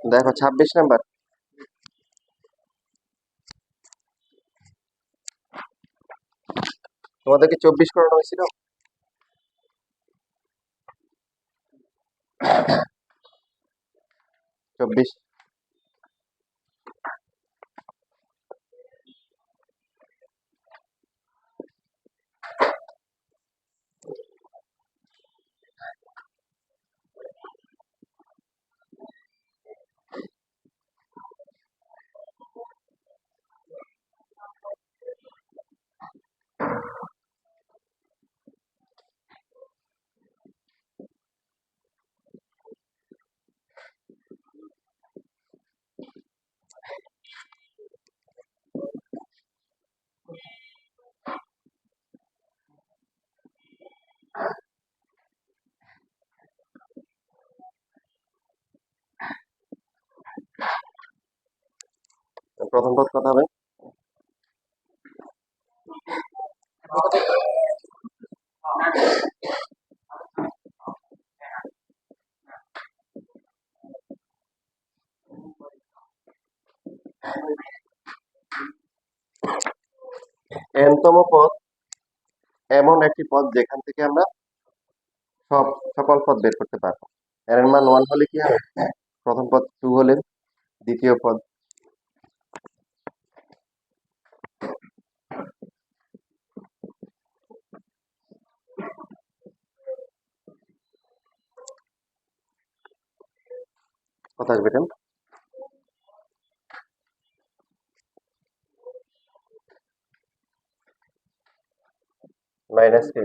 দেখো 26 নাম্বার। তোমাদেরকে 24 করানো হয়েছিল। 24। প্রথম পদ কত হবে? n-তম পদ এমন একটি পদ যেখান থেকে আমরা সকল পদ বের করতে পারবো। এর মান 1 হলে কি হবে? প্রথম পদ 2 হলে দ্বিতীয় পদ কত আসবে? এটা মাইনাস কে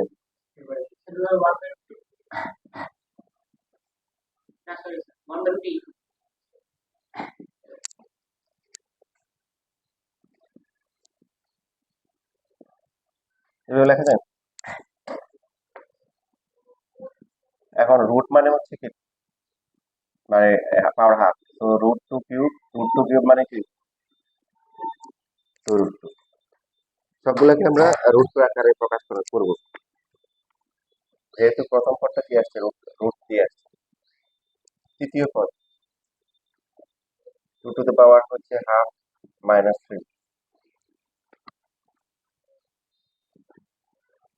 এভাবে লেখা যায়। এখন রুট মানে হচ্ছে কি, মানে পাওয়ার হাফ, তো রুট টু কিউব মানে কি 2√2। সবগুলোকে আমরা রুট টু আকারে প্রকাশ করব। যেহেতু প্রথম পদটা কি আসছে, রুট দিয়ে আসছে। তৃতীয় পদ 2 টু দ্য পাওয়ার হচ্ছে হাফ মাইনাস 3,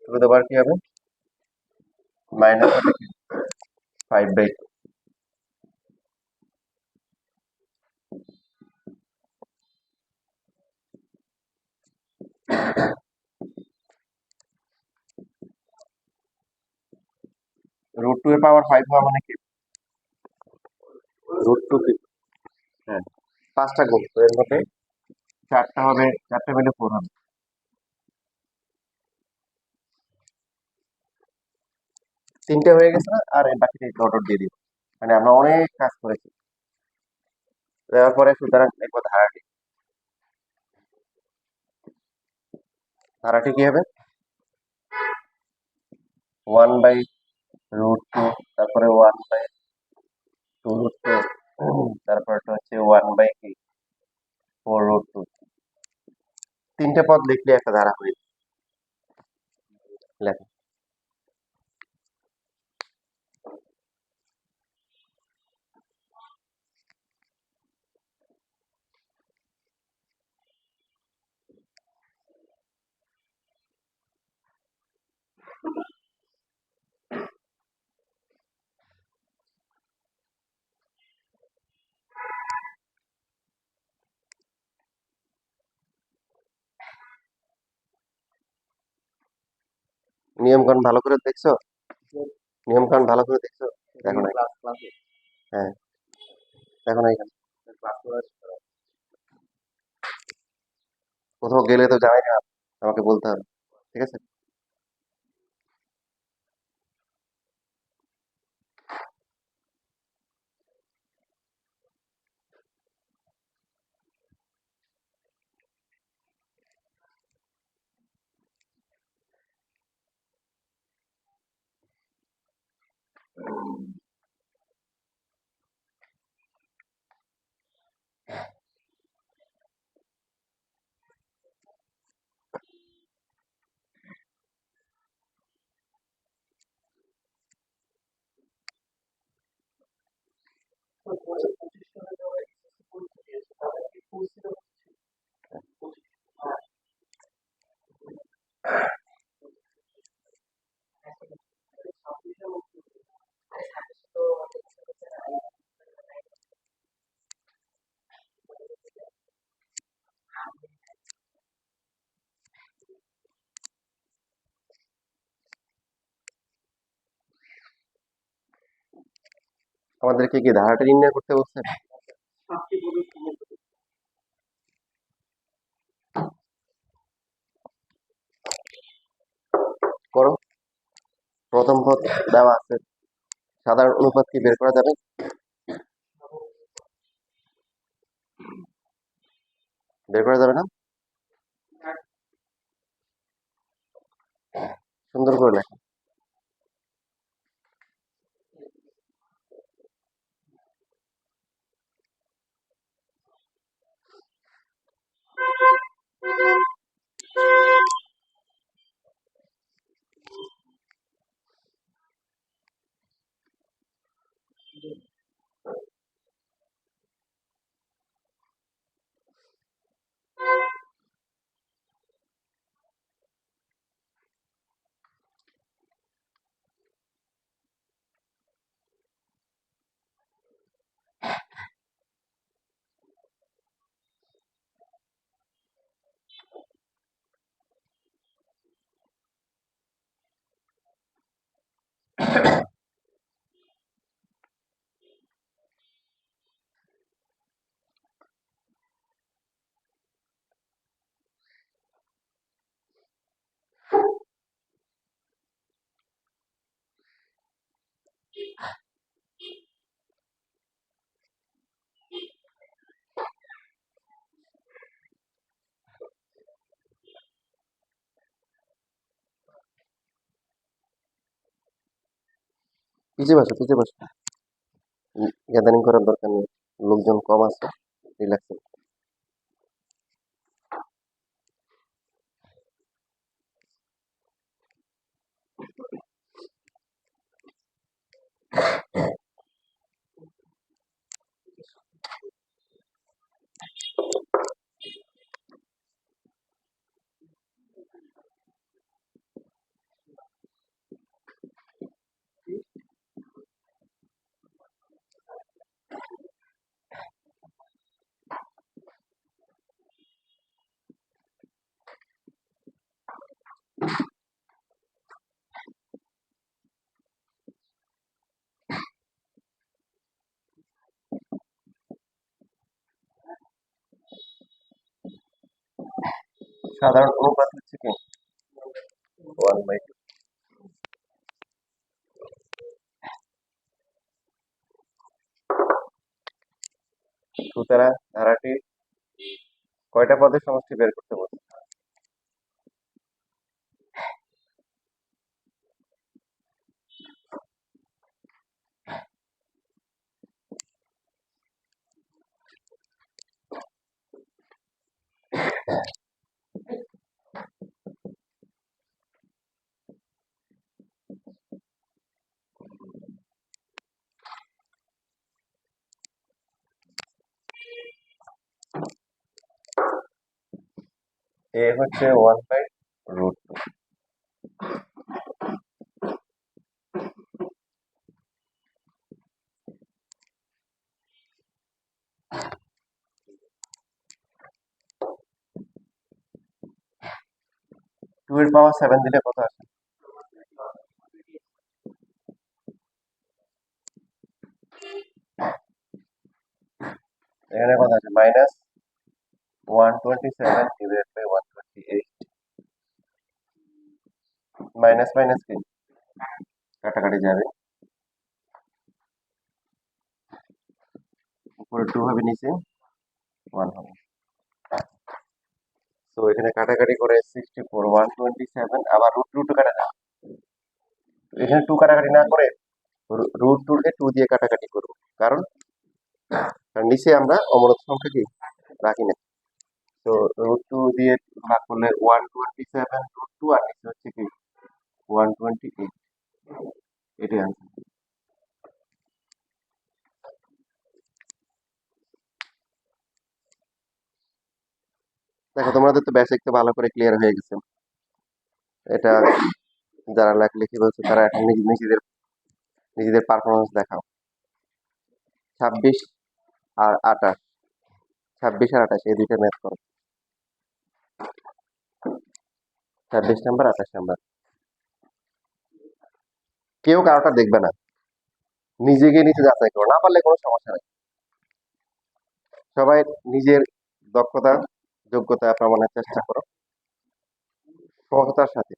2 টু দ্য পাওয়ার কি হবে? মাইনাস হবে কি 5/2। রুট টু এর পাওয়ার 5 হওয়া মানে কি রুট 2 কি, হ্যাঁ 5টা গুণ, তো এর মধ্যে 4টা হবে, 4টা মিলে 4 হবে। তিনটে হয়ে গেছে না, আর এই বাকিটা ডট দিয়ে দিব। মানে আমরা অনেক কাজ করেছি। দেওয়ার পরে সুতরাং দেখবো ধারাটি কি হবে? 1/√2, তারপরে 1/2√2, তারপরটা হচ্ছে 1/4√2। তিনটে পদ লিখলে একটা ধারা হয়ে লেখা। নিয়মকানুন ভালো করে দেখছো? নিয়মকানুন ভালো করে দেখছো? দেখো না? হ্যাঁ দেখো না, এখানে কোথাও গেলে তো জানাই না, আমাকে বলতে হবে, ঠিক আছে? আমাদেরকে কি ধারাটা নির্ণয় করতে বলছেন? করো। প্রথম পদ দেওয়া আছে, সাধারণ অনুপাত কি বের করা যাবে? বের করা যাবে না? সুন্দর করে লেখো। পিছিয়ে বসো, পিছিয়ে বসো। গ্যাদারিং করার দরকার নেই, লোকজন কম আছে, রিল্যাক্স। সাধারণ অনুপাত হচ্ছে কি 1/2। সুতরাং ধারাটি কয়টা পদের সমষ্টি বের করতে বলছে? এ হচ্ছে 1/√2। টু এর পাওয়ার 7 দিলে কত আসে? এখানে কত আছে? -127 ডিভাইডেড বাই 128। মাইনাস মাইনাস কি কাটাকাটি যাবে, উপরে 2 হবে, নিচে 1 হবে। তো এখানে কাটাকাটি করে 64, 127, আবার রুট রুট কাটা যাবে। এখানে 2 কাটাকাটি না করে √2 কে 2 দিয়ে কাটাকাটি করব, কারণ নিচে আমরা অমূলত সংখ্যা কি রাখি না। তো √2 দিয়ে ভাগ করলে 127 √2, আর নিচে হচ্ছে কি 128। এটাই আনসার। দেখো তোমাদের তো বেসিক তো ভালো করে ক্লিয়ার হয়ে গেছে। এটা যারা লেখালেখি বলছে তারা এখন নিজেদের নিজেদের পারফরমেন্স দেখাও। 26 আর 28, 26 আর 28 এই দুইটা ম্যাথ করো। 26 নাম্বার, 28 নাম্বার। কেউ কারোটা দেখবে না, নিজেকে নিজে যাচাই করো, না পারলে কোনো সমস্যা নেই। সবাই নিজের দক্ষতা যোগ্যতা প্রমাণের চেষ্টা করো সততার সাথে।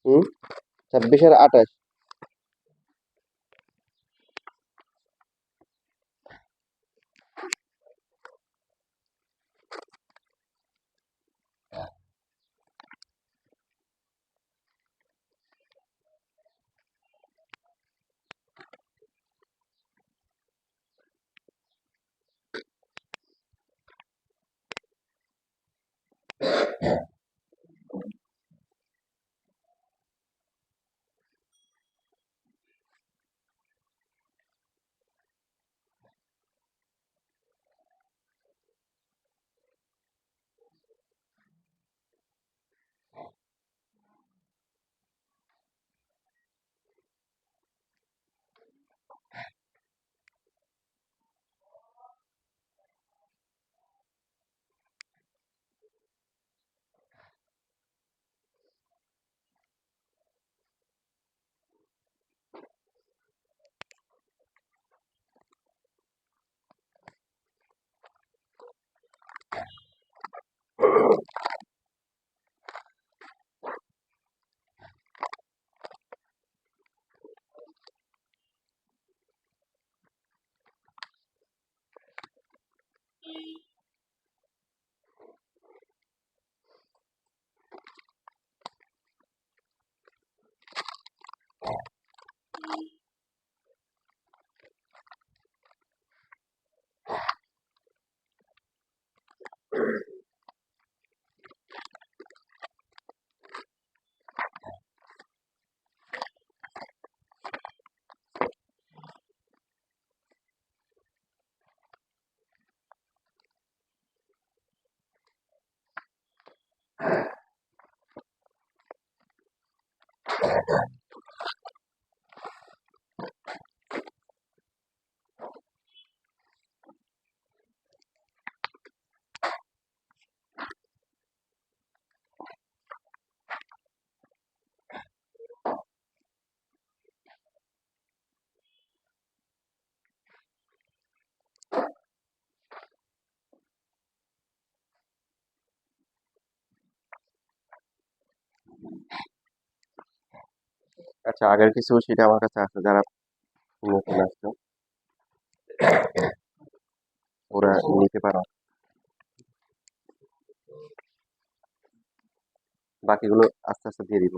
হুম, 26 আর 28। আচ্ছা, আগের কিছু সেটা আমার কাছে আছে, যারা নতুন আসছে ওরা নিতে পারো, বাকিগুলো আস্তে আস্তে দিয়ে দিব।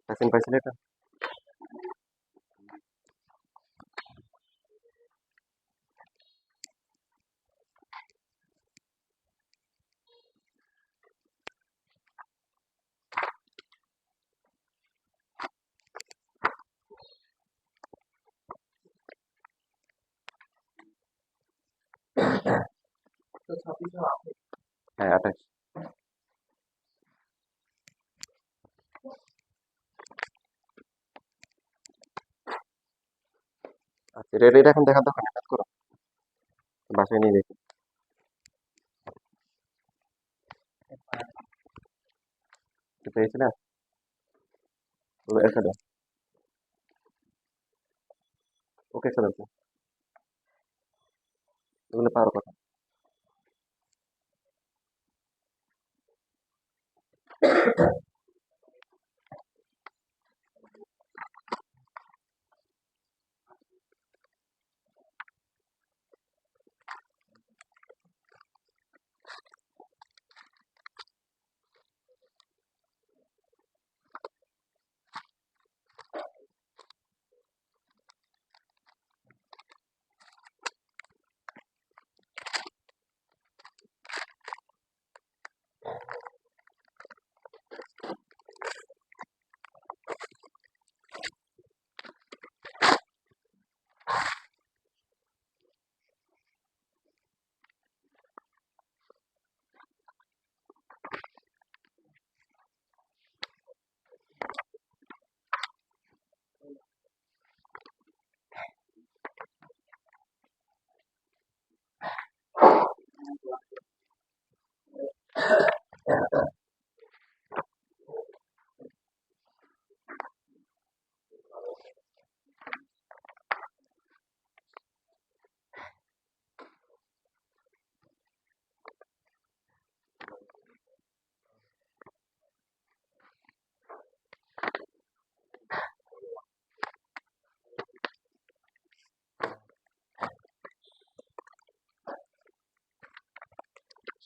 ভ্যাকসিন পাইছিলে এটা? হ্যাঁ, 28। আচ্ছা, এটা এখন দেখার দরকার নেই, কাজ করো, বাসায় নিয়ে দেখি। পেয়েছি না, এখানে। ওকে, চলো, এগুলো পারো কথা।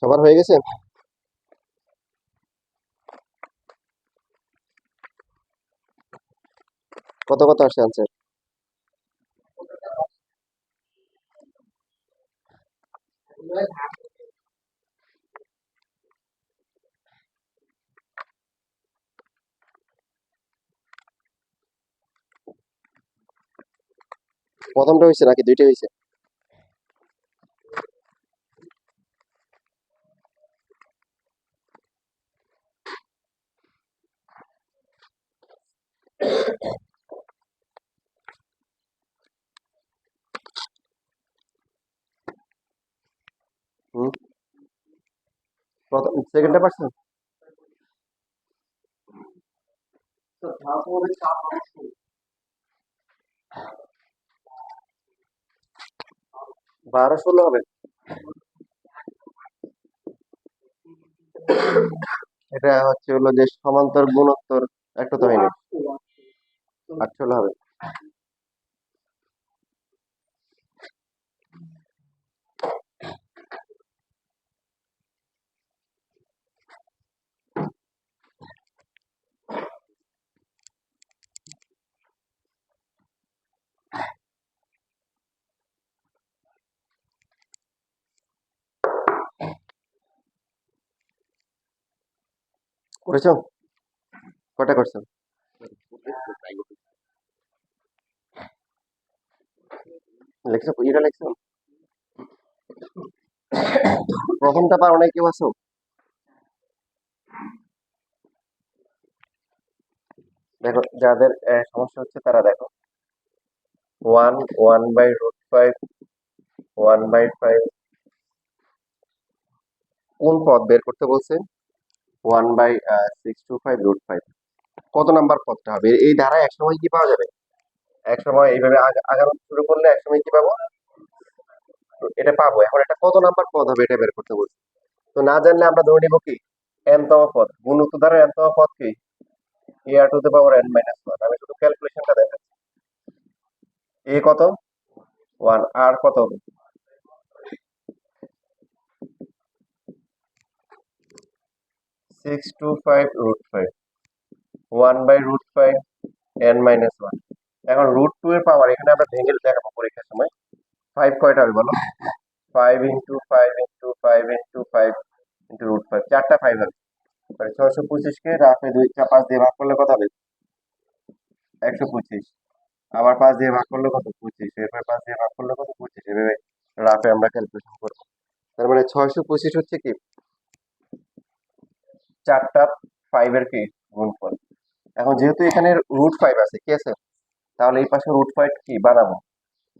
সবার হয়ে গেছে? কত কত আসছে আনসার? প্রথমটা হয়েছে নাকি দুইটা হয়েছে? হুম, প্রথম সেকেন্ডটা পারছেন? বারো ষোলো হবে। এটা হচ্ছে হলো যে সমান্তর গুণোত্তর একটা তো হয়নি, আট ষোলো হবে। করেছো? কটা করছো? লিখছো, এটা লিখছো? প্রথমটা পারো নাই কেউ আছো? দেখো যাদের সমস্যা হচ্ছে তারা দেখো, one, one by root five, one by five, কোন পদ বের করতে বলছে? One by 625 root five. কত নাম্বার পদটা হবে এই ধারায়? এক সময় কি পাওয়া যাবে? এক সময় এইভাবে আগানো শুরু করলে এক সময় কি পাবো? তো এটা পাবো। এখন এটা কত নাম্বার পদ হবে এটা বের করতে বলছে। তো না জানলে আমরা ধরে নিব কি এন তম পদ, গুণিত দ্বারা এন তম পদ কি a r to the power n minus one. আমি শুধু ক্যালকুলেশনটা দেখাচ্ছি। এ কত? ওয়ান। আর কত হবে? 625 root five, one by root five N minus one. এখন রুট টু এর পাওয়ার এখানে আমরা ভেঙে দেখাবো পরীক্ষার সময়। ফাইভ কয়টা হবে বলো? Five into five into five into five into root five, চারটা ফাইভ হবে। 625 কে রাফে দুই পাঁচ দিয়ে ভাগ করলে কত হবে? 125। আবার পাঁচ দিয়ে ভাগ করলে কত? 25। এরপর পাঁচ দিয়ে ভাগ করলে কত? 25। এভাবে রাফে আমরা ক্যালকুলেশন করবো। তার মানে 625 হচ্ছে কি চারটা ফাইভের কি গুণফল। এখন যেহেতু এখানে রুট ফাইভ আছে, কি আছে? তাহলে এই পাশে রুট ফাইভ কি বানাবো।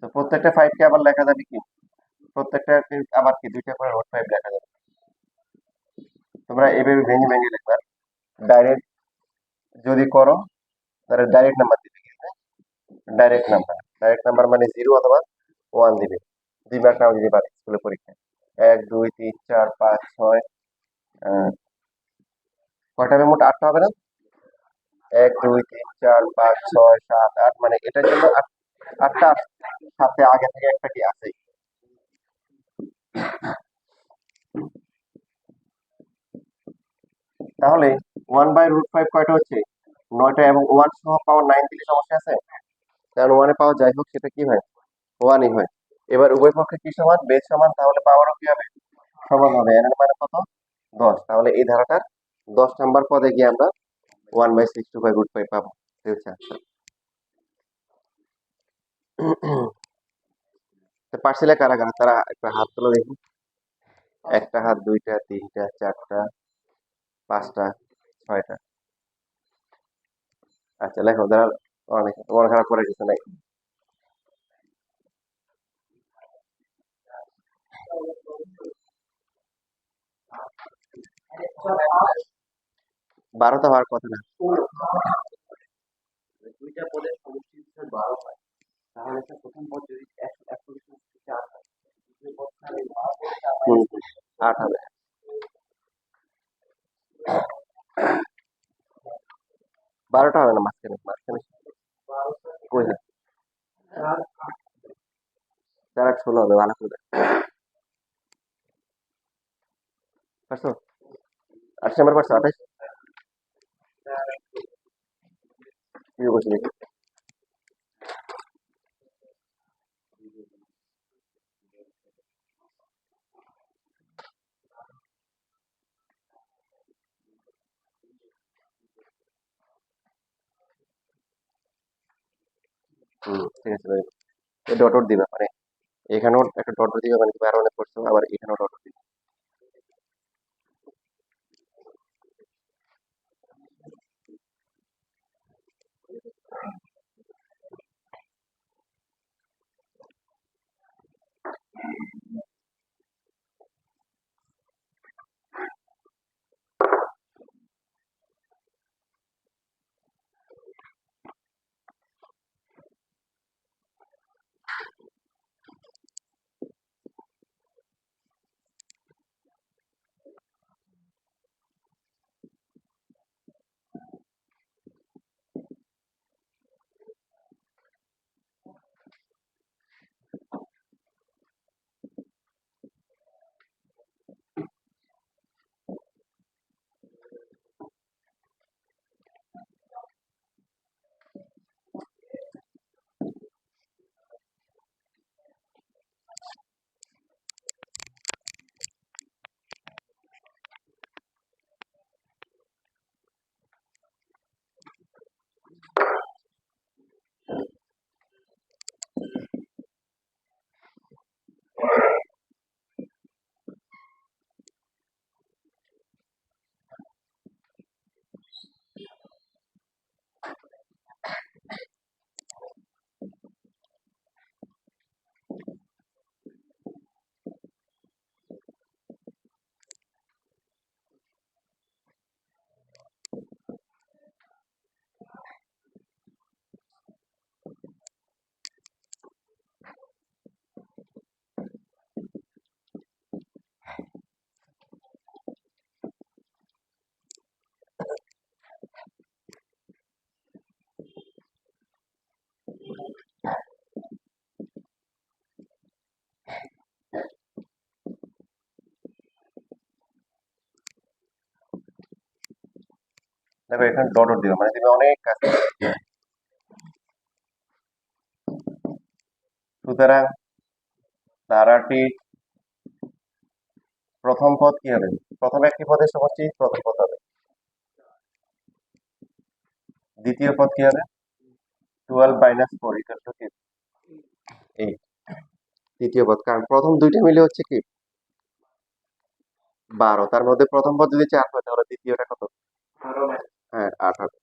তো প্রত্যেকটা ফাইভ কে আবার লেখা যাবে কি, প্রত্যেকটা আবার কি দুইটা করে রুট ফাইভ লেখা যাবে। তোমরা এভাবে ভেঙে ভেঙে লিখবা। ডাইরেক্ট যদি করো তাহলে ডাইরেক্ট নাম্বার দিবে, ডাইরেক্ট নাম্বার মানে জিরো অথবা ওয়ান দিবে। দুই মার্ক নাও দিতে পারে স্কুলে পরীক্ষায়। এক দুই তিন চার পাঁচ ছয়, কয়টা হবে মোট? আটটা হবে না? এক দুই তিন চার পাঁচ ছয় সাত আট, মানে এটার জন্য আটটা। সাথে আগে থেকে একটা কি আছে। তাহলে ওয়ান বাই রুট ফাইভ কয়টা হচ্ছে? নয়টা। এবং ওয়ান সহ পাওয়ার নাইন দিলে সমস্যা আছে? কারণ ওয়ানে পাওয়ার যাই হোক সেটা কি হয়, ওয়ানই হয়। এবার উভয় পক্ষে কি সমান? বেস সমান, তাহলে পাওয়ারও কি হবে? সমান হবে। এর মানে কত? 10। তাহলে এই ধারাটার 10 নাম্বার পদে গিয়ে আমরা 1/625 রুট ফাইভ পাবো। এই হচ্ছে answer। তো পার্সেলে কারা কারা তারা একটা হাত তুলে দেখি। একটা হাত, দুইটা, তিনটা, চারটা, পাঁচটা, ছয়টা। আচ্ছা লেখো যারা, অনেক তোমার খারাপ করে কিছু নাই। 12টা হওয়ার কথা না। দুইটা পদের সমষ্টি যদি 12 হয় তাহলে স্যার প্রথম পদ যদি 100 হয়, দ্বিতীয় পদ তাহলে 8 হবে। বারোটা হবে না, মাঝখানে মাঝখানে কই না, 4 আর 16 হবে, ভালো করে। পারছো? 28 নাম্বার পারছো? 28 কি বলছি দেখি। ঠিক আছে, very good. এই ডট ডট দিবা মানে এখানেও একটা ডট ডট দিবা মানে তুমি আরো অনেক করছো, আবার এখানেও ডট ডট দিবা। দেখো এখানে ডট ডট দিবা মানে তুমি অনেক কাজ করবে। সুতরাং ধারাটি প্রথম পদ কি হবে? প্রথম একটি পদের সমষ্টি প্রথম পদ হবে। দ্বিতীয় পদ কি হবে? 12 মাইনাস 4 ইকুয়াল টু কি? 8। তৃতীয় পদ, কারণ প্রথম দুইটা মিলে হচ্ছে কি 12, তার মধ্যে প্রথম পদ যদি 4 হয় তাহলে দ্বিতীয়টা কত? হ্যাঁ 8 হবে।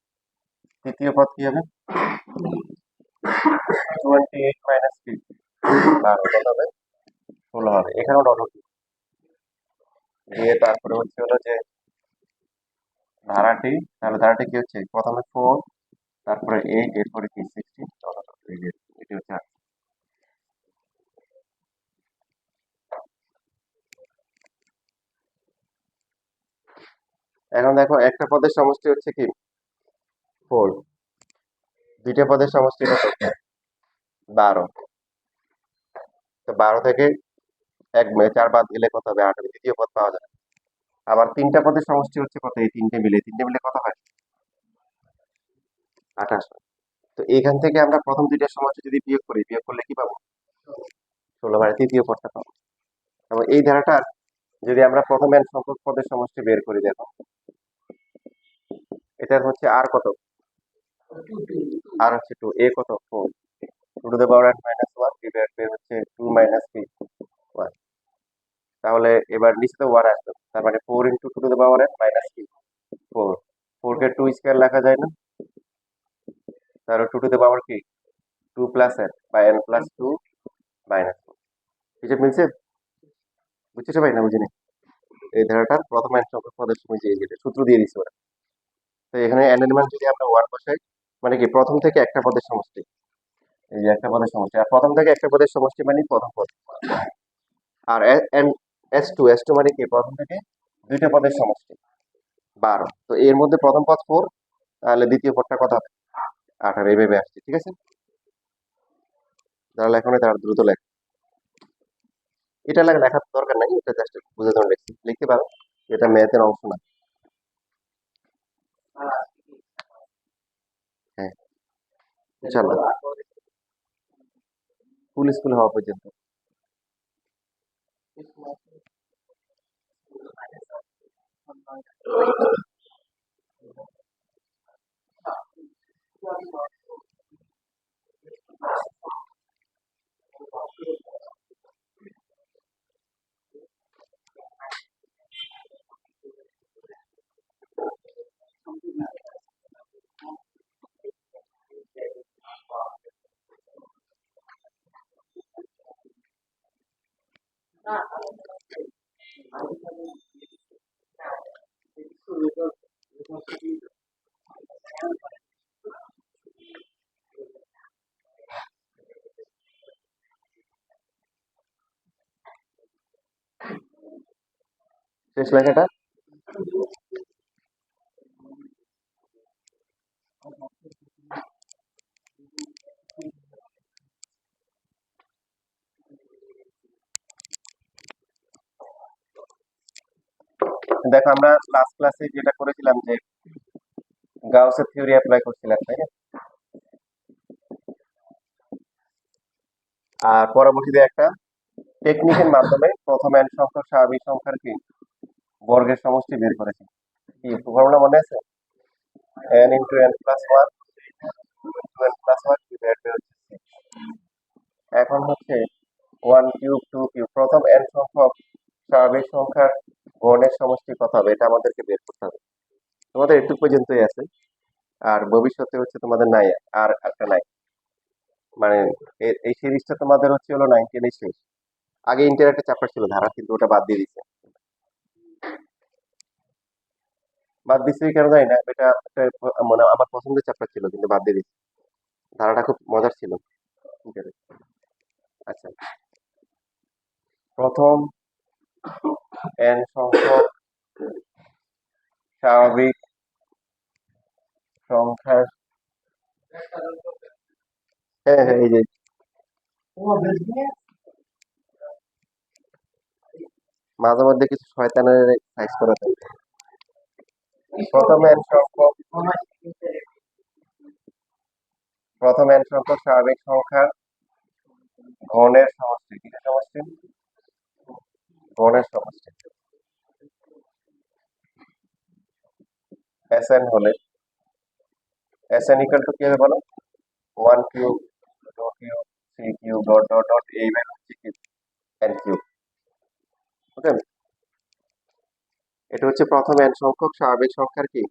তৃতীয় পদ কি হবে? 28 মাইনাস 3 12 কত হবে? 16 হবে। এখানেও ডট ডট দিয়ে তারপরে হচ্ছে হলো যে ধারাটি, তাহলে ধারাটি কি হচ্ছে? প্রথমে 4, তারপরে 8, এরপরে কি 16, এটি হচ্ছে 8। এখন দেখো একটা পদের সমষ্টি হচ্ছে কি 4, দুইটা পদের সমষ্টি কত? 12। তো 12 থেকে 4 বাদ দিলে কত হবে? 8 হবে। দ্বিতীয় পদ পাওয়া যাবে। আবার তিনটা পদের সমষ্টি হচ্ছে কত? এই তিনটে মিলে কত হয়? 28 হয়। তো এখান থেকে আমরা প্রথম দুইটার সমষ্টি যদি বিয়োগ করি, বিয়োগ করলে কি পাবো? 16, মানে তৃতীয় পদটা পাবো। এবং এই ধারাটার যদি আমরা প্রথম n সংখ্যক পদের সমষ্টি বের করি, দেখো এটার হচ্ছে আর কত? আর হচ্ছে 2, এ কত? 4, 2 to the power n minus 1 divide by হচ্ছে 2 মাইনাস 3 1। তাহলে এবার নিচে তো 1 আসবে, তার মানে 4 into 2 to the power n minus 4। 4 K 2 square লেখা যায় না? তাহলে 2 টু দ্য পাওয়ার কি 2 প্লাস n বা n প্লাস 2 মাইনাস 4। হিসেব মিলছে? বুঝছো সবাই না বুঝিনি? এই ধারাটার প্রথম n সংখ্যক পদের সময় যে যেটা সূত্র দিয়ে দিচ্ছে ওরা। তো এখানে n এর মান যদি আমরা 1 বসাই, মানে কি প্রথম থেকে একটা পদের সমষ্টি, এই যে একটা পদের সমষ্টি, আর প্রথম থেকে একটা পদের সমষ্টি মানে প্রথম পদ। আর n s2 মানে কি প্রথম থেকে দুইটা পদের সমষ্টি 12। তো এর মধ্যে প্রথম পদ 4, তাহলে দ্বিতীয় পদটা কত হবে? 8 হবে। এইভাবে আসছে, ঠিক আছে? যারা লেখো না তারা দ্রুত লেখ। এটা লেখার দরকার নাই, এটা জাস্ট বুঝে ধরে লিখতে পারো। এটা ম্যাথের অংশ না। হ্যাঁ, চলো ফুল স্কুল হওয়া পর্যন্ত। শেষ লেখাটা দেখো, আমরা লাস্ট ক্লাসে যেটা করেছিলাম যে গাউসের থিওরি অ্যাপ্লাই করছিলাম, তাই না? আর পরবর্তীতে একটা টেকনিকের মাধ্যমে প্রথম n সংখ্যক স্বাভাবিক সংখ্যার কি বর্গের সমষ্টি বের করেছি। কি ফর্মুলা মনে আছে? n into n plus one into n plus one divide by হচ্ছে 6। এখন হচ্ছে 1 কিউব 2 কিউব প্রথম n সংখ্যক স্বাভাবিক সংখ্যার গড়ের সমষ্টি কত হবে এটা আমাদেরকে বের করতে হবে। তোমাদের একটু পর্যন্তই আছে, আর ভবিষ্যতে হচ্ছে তোমাদের নাই, আর একটা নাই। মানে এই সিরিজটা তোমাদের হচ্ছে হলো 9 10 শেষ। আগে ইন্টার একটা চ্যাপ্টার ছিল ধারা, কিন্তু ওটা বাদ দিয়ে দিচ্ছে। বাদ দিচ্ছে কেন জানি না, এটা একটা মানে আমার পছন্দের চ্যাপ্টার ছিল, কিন্তু বাদ দিয়ে দিচ্ছে। ধারাটা খুব মজার ছিল ইন্টারে। আচ্ছা, প্রথম n সংখ্যক স্বাভাবিক সংখ্যার, হ্যাঁ হ্যাঁ এই যে মাঝে মধ্যে কিছু শয়তানের সাইজ করাতে হবে। প্রথম n সংখ্যক স্বাভাবিক সংখ্যার ঘনের সমষ্টি, কিসের সমষ্টি? ঘনের সমষ্টি। Sn হলে Sn ইকুয়াল টু কি হবে বলো? 1 cube 2 cube 3 cube dot dot dot এইভাবে হচ্ছে কি n কিউব। ওকে, এটা হচ্ছে প্রথম n সংখ্যক স্বাভাবিক সংখ্যার কি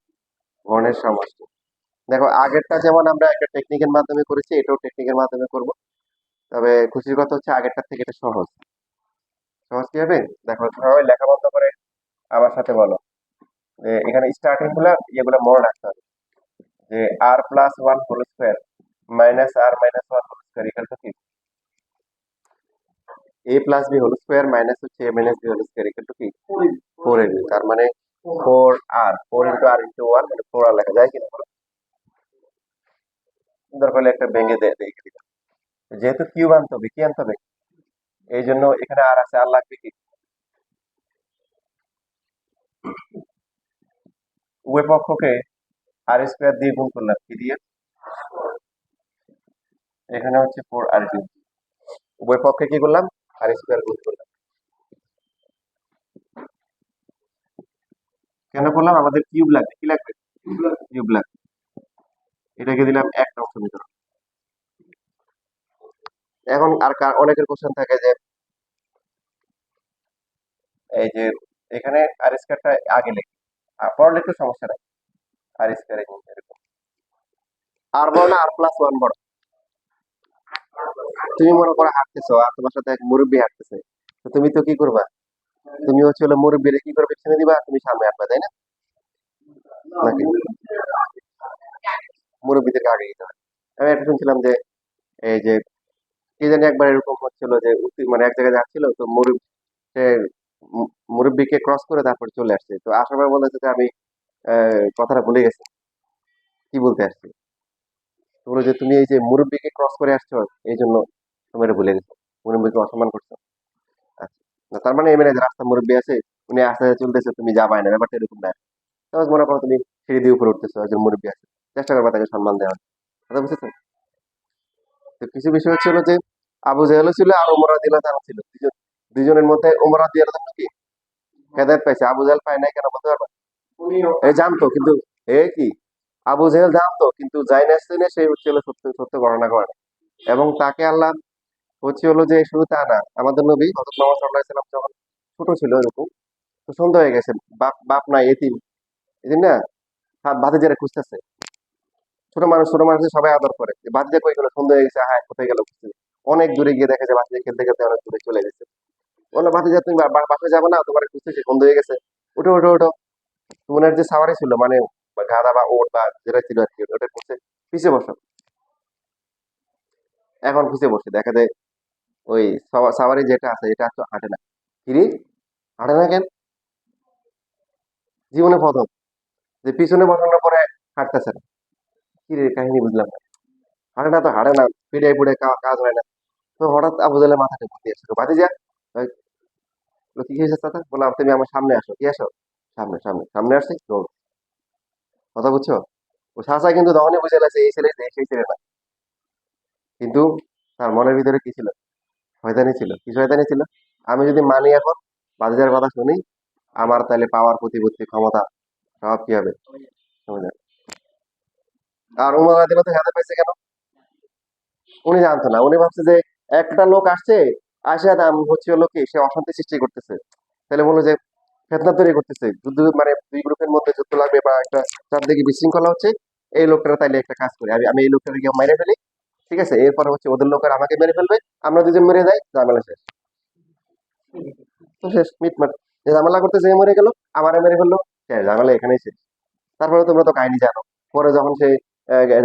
ঘনের সমষ্টি। দেখো, আগেরটা যেমন আমরা একটা টেকনিকের মাধ্যমে করেছি, এটাও টেকনিকের মাধ্যমে করব। তবে খুশির কথা হচ্ছে আগেরটার থেকে এটা সহজ। সহজ কি হবে দেখো, সবাই লেখা বন্ধ করে আমার সাথে বলো যে এখানে স্টার্টিং গুলা এগুলো মনে রাখতে হবে যে r plus one whole square minus r minus one whole square equal to কি a plus b whole square minus হচ্ছে a minus b whole square equal to কি 4ab। তার মানে 4 ইন্টু আর ইন্টু ওয়ান মানে 4r লেখা যায় কিনা বলো? দরকার হলে একটা ভেঙে দেখে দিলাম। যেহেতু কিউব আনতে হবে, কি আনতে হবে? এই জন্য এখানে আর আছে, আর লাগবে কি উভয় পক্ষকে আর স্কোয়ার দিয়ে গুণ করলাম, কি দিয়ে? এখানে হচ্ছে 4r কিউব, উভয় পক্ষে কি করলাম? আর স্কোয়ার গুণ করলাম। কেন করলাম? আমাদের কিউব লাগবে, কি লাগবে? কিউব লাগবে। এটাকে দিলাম 1 নং সমীকরণ। এখন আর অনেকের কোশ্চেন থাকে যে এই যে এখানে আর স্কোয়ারটা আগে লিখি, পরে লিখতে সমস্যা নাই, আর স্কোয়ার এরকম। আর বড় না আর প্লাস ওয়ান বড়? তুমি মনে করো হাঁটতেছো, আর তোমার সাথে এক মুরব্বী হাঁটতেছে, তো তুমি তো কি করবা? তুমি হচ্ছে হলো মুরব্বীর কি করবে, পিছনে দিবা, তুমি সামনে হাঁটবা, তাই না? নাকি মুরব্বীদেরকে আগে দিতে হয়? আমি একটা শুনছিলাম যে এই যে কি জানি একবার এরকম হচ্ছিল যে মানে এক জায়গায় যাচ্ছিল, তো সে মুরব্বীকে ক্রস করে তারপর চলে আসছে, তো আসার পর বলেছে যে আমি কথাটা ভুলে গেছি, কি বলতে আসছি। তো বলে যে তুমি এই যে মুরব্বীকে ক্রস করে আসছো, এই জন্য তুমি এটা ভুলে গেছো, মুরব্বীকে অসম্মান করছো। আচ্ছা, না, তার মানে এমনি যে রাস্তা মুরব্বী আছে, উনি আস্তে আস্তে চলতেছে, তুমি যাবাই না, ব্যাপারটা এরকম না। তবে মনে করো তুমি সিঁড়ি দিয়ে উপরে উঠতেছো, একজন মুরব্বী আছে, চেষ্টা করবা তাকে সম্মান দেওয়ার। কথা বুঝতেছো? তো কিছু বিষয় হচ্ছে হলো যে আবু জেহেলও ছিল আর ওমর রাদিয়াল্লাহু তাআলা ছিল, দুজনের মধ্যে ওমর রাদিয়াল্লাহু তাআলা কি হেদায়েত পাইছে, আবু জেহেল পায় নাই কেন বলতে পারবা? এ জানতো কিন্তু, এ কি আবু জেহেল জানতো কিন্তু যাই না শুনে সে হচ্ছে হলো সত্য সত্য গণনা করে না। এবং তাকে আল্লাহ হচ্ছে হলো যে শুধু তা না, আমাদের নবী হযরত মুহাম্মদ সাল্লাল্লাহু আলাইহি ওয়াসাল্লাম যখন ছোট ছিল এরকম, তো সন্দেহ হয়ে গেছে, বাপ বাপ নাই, এতিম, এতিম না, ভাতিজারে খুঁজতেছে। ছোট মানুষের সবাই আদর করে, যে ভাতিজা কই গেল, সন্দেহ হয়ে গেছে, হ্যাঁ কোথায় গেল খুঁজতে। অনেক দূরে গিয়ে দেখা যায় ভাতিজা খেলতে খেলতে অনেক দূরে চলে গেছে। বললো ভাতিজা তুমি বাসায় যাবে না, তোমার খুঁজতেছি, সন্দেহ হয়ে গেছে, ওঠো ওঠো ওঠো। তোমার যে সাওয়ারি ছিল মানে বা গাধা বা ওট বা যেটা ছিল আর কি, ওটা করছে পিছিয়ে বসো। এখন পিছিয়ে বসে দেখা যায় ওই সাওয়ারি যেটা আছে এটা তো হাঁটে না। কিরে, হাঁটে না কেন? জীবনে প্রথম যে পিছনে বসানোর পরে হাঁটতেছে না। কিরে, কাহিনী বুঝলাম না। হাঁটে না তো হাঁটে না, পিড়ে পুড়ে কাজ হয় না। তো হঠাৎ আবু জাহেলের মাথাটা বুদ্ধি আসছে, ভাতিজা কি হয়েছে চাচা? বললাম তুমি আমার সামনে আসো। কি আসো? সামনে সামনে সামনে আসছি দৌড়। কথা বুঝছো? ও চাচা কিন্তু তখনই বুঝে গেছে এই ছেলে সেই ছেলে না। কিন্তু তার মনের ভিতরে কি ছিল? শয়তানি ছিল। কি শয়তানি ছিল? আমি যদি মানি এখন, ভাতিজার কথা শুনি, আমার তাহলে পাওয়ার প্রতিপত্তি ক্ষমতা সব কি হবে? কমে যাবে। আর উমর রাদিয়াল্লাহু তো হেদায়েত পাইছে কেন? উনি জানতো না, উনি ভাবছে যে একটা লোক আসছে, আসে দাম হচ্ছে হলো কি সে অশান্তি সৃষ্টি করতেছে, তাহলে বললো যে ফেতনা তৈরি করতেছে, যুদ্ধ মানে দুই গ্রুপের মধ্যে যুদ্ধ লাগবে বা একটা চারদিকে বিশৃঙ্খলা হচ্ছে, এই লোকটা তাইলে একটা কাজ করি, আমি আমি এই লোকটাকে গিয়ে মেরে ফেলি, ঠিক আছে, এরপরে হচ্ছে ওদের লোকের আমাকে মেরে ফেলবে, আমরা দুজন মেরে যাই, ঝামেলা শেষ। তো শেষ মিটমাট। যে ঝামেলা করতে যে মরে গেল, আমারে মেরে ফেললো, শেষ, ঝামেলা এখানেই শেষ। তারপরে তোমরা তো কাহিনী জানো, পরে যখন সে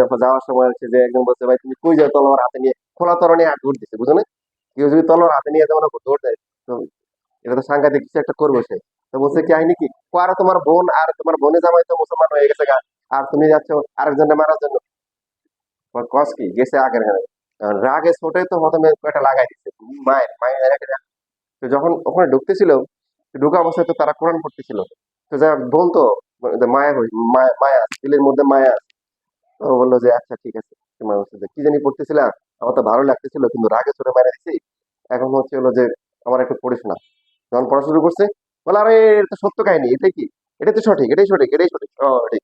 যখন যাওয়ার সময় হচ্ছে যে একজন বলছে ভাই তুমি কই যাও, তলোয়ার হাতে নিয়ে, খোলা তরো নিয়ে দৌড় দিচ্ছে, বুঝো না? কেউ যদি তলোয়ার হাতে নিয়ে যেমন দৌড় দেয়, তো এটা তো সাংঘাতিক কিছু একটা করবো সে। তো বলছে কাহিনী কি, ও আর তোমার বোন আর তোমার বোনে জামাই তো মুসলমান হয়ে গেছে গা, আর তুমি যাচ্ছ আরেকজনের মারার জন্য। কস কি গেছে আগের গানে, রাগে ছোটে তো প্রথমে একটা লাগাই দিচ্ছে, মায়ের মায়ের একটা। তো যখন ওখানে ঢুকতেছিল, তো ঢুকা অবস্থায় তো তারা কোরআন পড়তেছিল, তো যা বলতো মায়া মায়া মায়া দিলের মধ্যে মায়া আছে। তো ও বললো যে আচ্ছা ঠিক আছে, তোমার হচ্ছে যে কি জানি পড়তেছিলাম, আমার তো ভালো লাগতেছিল কিন্তু রাগে ছোটে মারা দিছি, এখন হচ্ছে হলো যে আমার একটু পড়িস না। যখন পড়া শুরু করছে, বলে আরে এটা তো সত্য কাহিনী, এটাই কি, এটাই তো সঠিক, এটাই সঠিক, এটাই সঠিক, ও ঠিক।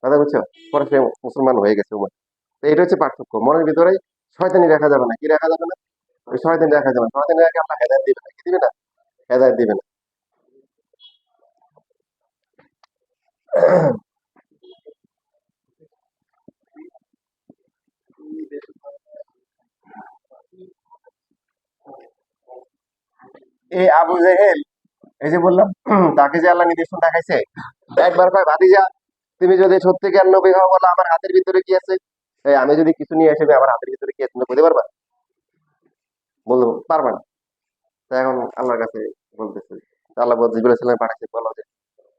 কথা বুঝছো? পরে সে মুসলমান হয়ে গেছে উমর। তো এটা হচ্ছে পার্থক্য, মনের ভিতরে শয়তানি রাখা যাবে না। কি রাখা যাবে না? ওই শয়তানি রাখা যাবে না, শয়তানি রাখে আল্লাহ হেদায়েত দিবে না, কি দিবে না? হেদায়েত দিবে না। এই আবু জেহেল, এই যে বললাম তাকে যে আল্লাহ নিদর্শন দেখাইছে, একবার কয় ভাতিজা তুমি যদি সত্যিকার নবী হও বলো আমার হাতের ভিতরে কি আছে? এই আমি যদি কিছু নিয়ে এসে দিই, আমার হাতের ভিতরে কি আছে তুমি বলতে পারবা? বলতে পারবা না। তো এখন আল্লাহর কাছে বলতেছে, তো আল্লাহ জিবরাইল সাল্লাম পাঠাচ্ছে, বলো যে